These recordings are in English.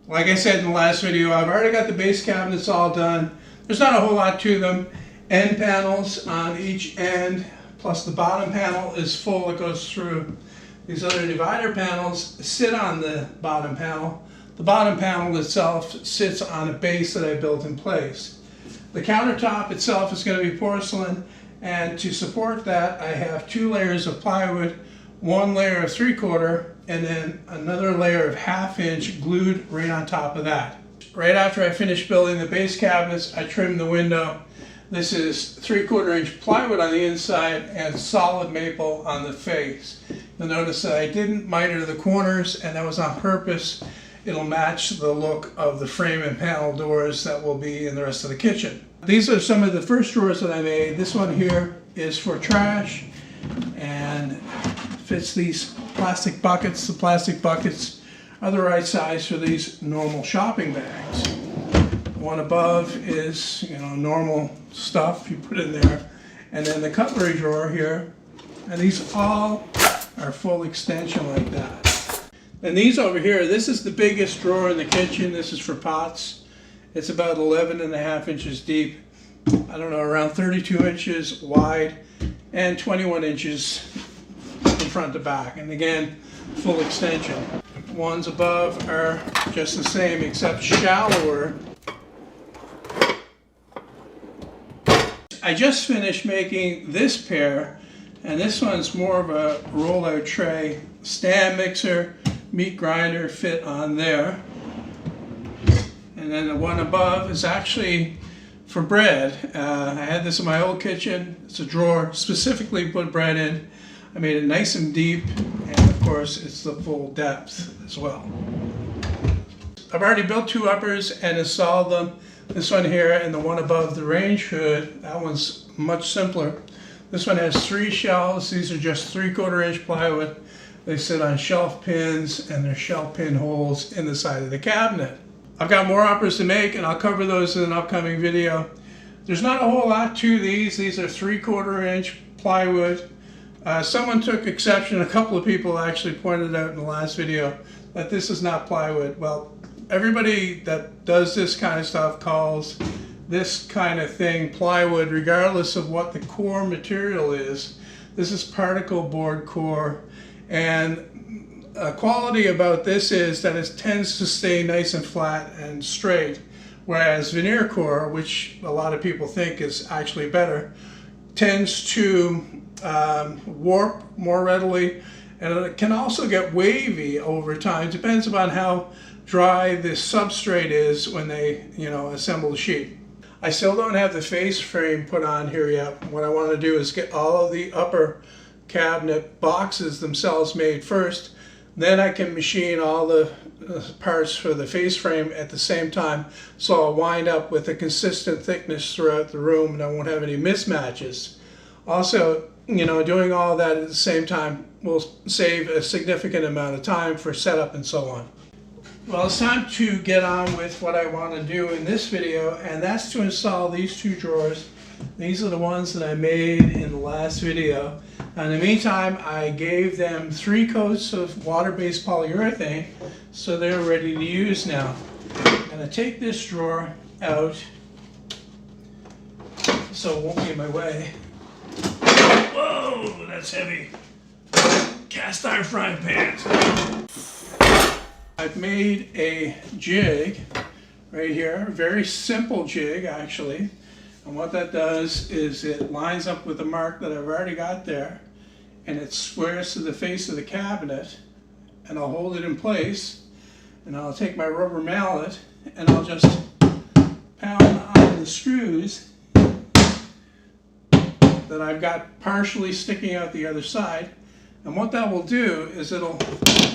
Like I said in the last video, I've already got the base cabinets all done. There's not a whole lot to them. End panels on each end, plus the bottom panel is full. It goes through. These other divider panels sit on the bottom panel. The bottom panel itself sits on a base that I built in place. The countertop itself is going to be porcelain, and to support that I have 2 layers of plywood, 1 layer of 3/4, and then another layer of 1/2 inch glued right on top of that. Right after I finished building the base cabinets, I trimmed the window. This is 3/4 inch plywood on the inside and solid maple on the face. You'll notice that I didn't miter the corners, and that was on purpose. It'll match the look of the frame and panel doors that will be in the rest of the kitchen. These are some of the first drawers that I made. This one here is for trash and fits these plastic buckets. The plastic buckets are the right size for these normal shopping bags. The one above is, normal stuff you put in there. And then the cutlery drawer here, and these all are full extension like that. And these over here, this is the biggest drawer in the kitchen. This is for pots. It's about 11.5 inches deep. I don't know, around 32 inches wide and 21 inches from front to back. And again, full extension. Ones above are just the same except shallower. I just finished making this pair, and this one's more of a roll-out tray. Stand mixer, meat grinder fit on there. And then the one above is actually for bread. I had this in my old kitchen. It's a drawer specifically to put bread in. I made it nice and deep, and of course it's the full depth as well. I've already built 2 uppers and installed them. This one here and the one above the range hood, that one's much simpler. This one has 3 shelves. These are just 3/4 inch plywood. They sit on shelf pins, and there's shelf pin holes in the side of the cabinet. I've got more uppers to make, and I'll cover those in an upcoming video. There's not a whole lot to these. These are 3/4 inch plywood. Someone took exception, a couple of people actually pointed out in the last video, that this is not plywood. Well, everybody that does this kind of stuff calls this kind of thing plywood, regardless of what the core material is. This is particle board core, and a quality about this is that it tends to stay nice and flat and straight, whereas veneer core, which a lot of people think is actually better, tends to warp more readily, and it can also get wavy over time. Depends upon how dry the substrate is when they, assemble the sheet. I still don't have the face frame put on here yet. What I want to do is get all of the upper cabinet boxes themselves made first. Then I can machine all the parts for the face frame at the same time, so I'll wind up with a consistent thickness throughout the room and I won't have any mismatches. Also, doing all that at the same time will save a significant amount of time for setup and so on. Well, it's time to get on with what I want to do in this video, and that's to install these 2 drawers. These are the ones that I made in the last video. In the meantime, I gave them 3 coats of water-based polyurethane, so they're ready to use now. I'm going to take this drawer out so it won't be in my way. Whoa, that's heavy. Cast iron frying pans. I've made a jig right here, a very simple jig actually. And what that does is it lines up with the mark that I've already got there, and it squares to the face of the cabinet, and I'll hold it in place, and I'll take my rubber mallet and I'll just pound on the screws that I've got partially sticking out the other side. And what that will do is it'll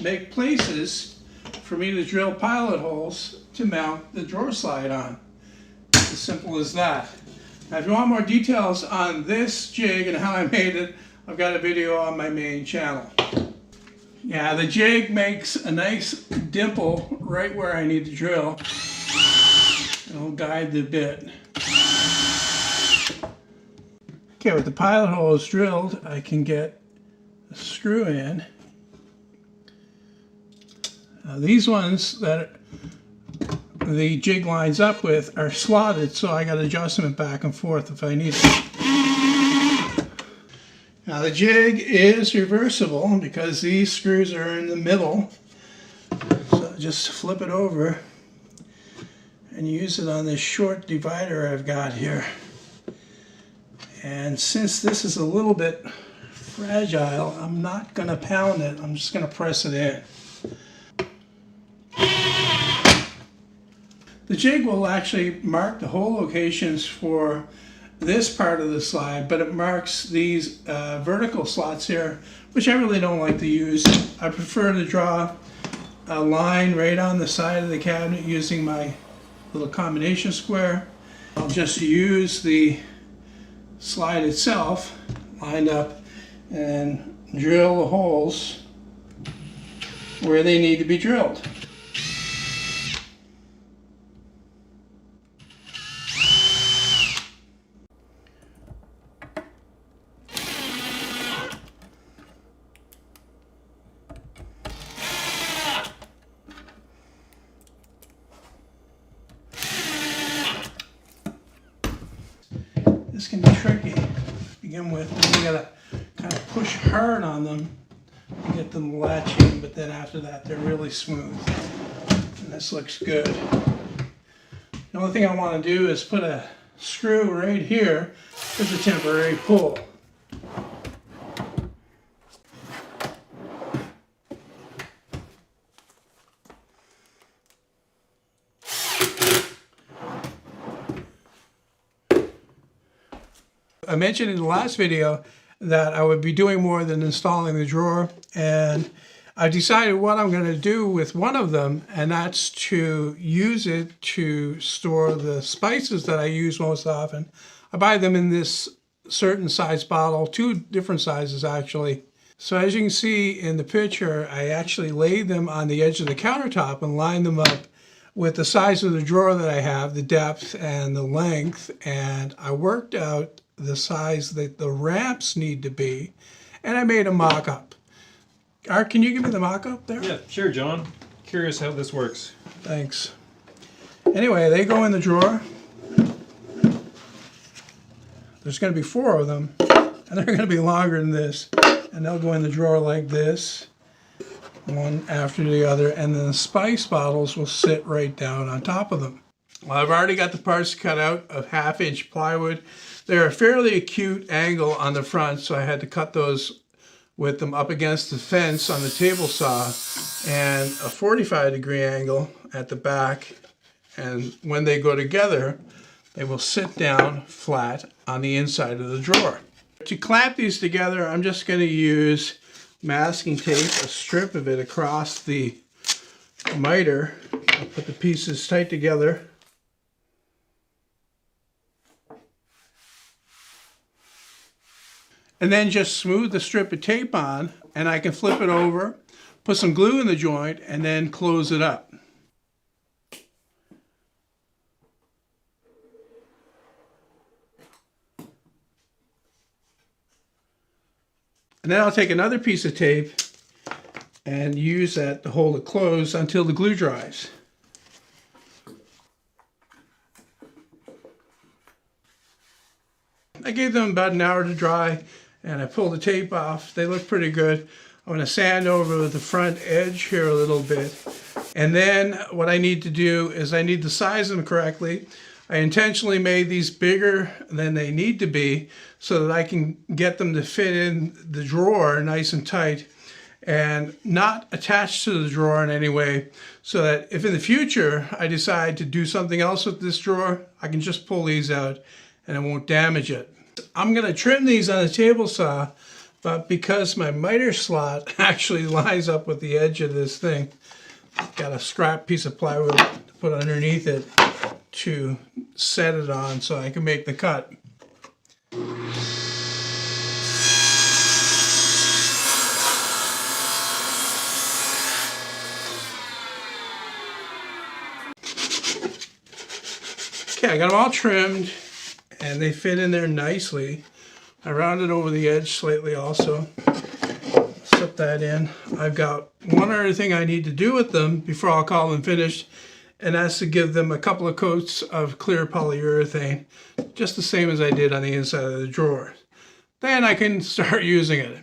make places for me to drill pilot holes to mount the drawer slide on. As simple as that. Now if you want more details on this jig and how I made it, I've got a video on my main channel. Yeah, the jig makes a nice dimple right where I need to drill. It'll guide the bit. Okay, with the pilot holes drilled, I can get a screw in. Now these ones that the jig lines up with are slotted, so I got adjustment back and forth if I need it. Now the jig is reversible because these screws are in the middle. So just flip it over and use it on this short divider I've got here. And since this is a little bit fragile, I'm not going to pound it, I'm just going to press it in. The jig will actually mark the hole locations for this part of the slide, but it marks these vertical slots here, which I really don't like to use. I prefer to draw a line right on the side of the cabinet using my little combination square. I'll just use the slide itself lined up and drill the holes where they need to be drilled. This can be tricky to begin with. You gotta kind of push hard on them to get them latching, but then after that they're really smooth. And this looks good. The only thing I want to do is put a screw right here as a temporary pull. I mentioned in the last video that I would be doing more than installing the drawer, and I decided what I'm going to do with one of them, and that's to use it to store the spices that I use most often. I buy them in this certain size bottle, 2 different sizes actually. So as you can see in the picture, I actually laid them on the edge of the countertop and lined them up with the size of the drawer that I have, the depth and the length, and I worked out the size that the ramps need to be, and I made a mock-up. Art, can you give me the mock-up there? Yeah, sure, John. Curious how this works. Thanks. Anyway, they go in the drawer. There's going to be 4 of them, and they're going to be longer than this, and they'll go in the drawer like this, one after the other, and then the spice bottles will sit right down on top of them. Well, I've already got the parts cut out of 1/2-inch plywood. They're a fairly acute angle on the front, so I had to cut those with them up against the fence on the table saw, and a 45-degree angle at the back. And when they go together, they will sit down flat on the inside of the drawer. To clamp these together, I'm just going to use masking tape, a strip of it across the miter. I'll put the pieces tight together. And then just smooth the strip of tape on, and I can flip it over, put some glue in the joint, and then close it up. And then I'll take another piece of tape and use that to hold it closed until the glue dries. I gave them about an hour to dry, and I pulled the tape off. They look pretty good. I'm going to sand over the front edge here a little bit. And then what I need to do is I need to size them correctly. I intentionally made these bigger than they need to be so that I can get them to fit in the drawer nice and tight and not attached to the drawer in any way, so that if in the future I decide to do something else with this drawer, I can just pull these out and it won't damage it. I'm going to trim these on a table saw, but because my miter slot actually lines up with the edge of this thing, I've got a scrap piece of plywood to put underneath it to set it on so I can make the cut. Okay, I got them all trimmed and they fit in there nicely. I rounded over the edge slightly also. Slip that in. I've got one other thing I need to do with them before I'll call them finished, and that's to give them a couple of coats of clear polyurethane, just the same as I did on the inside of the drawer. Then I can start using it.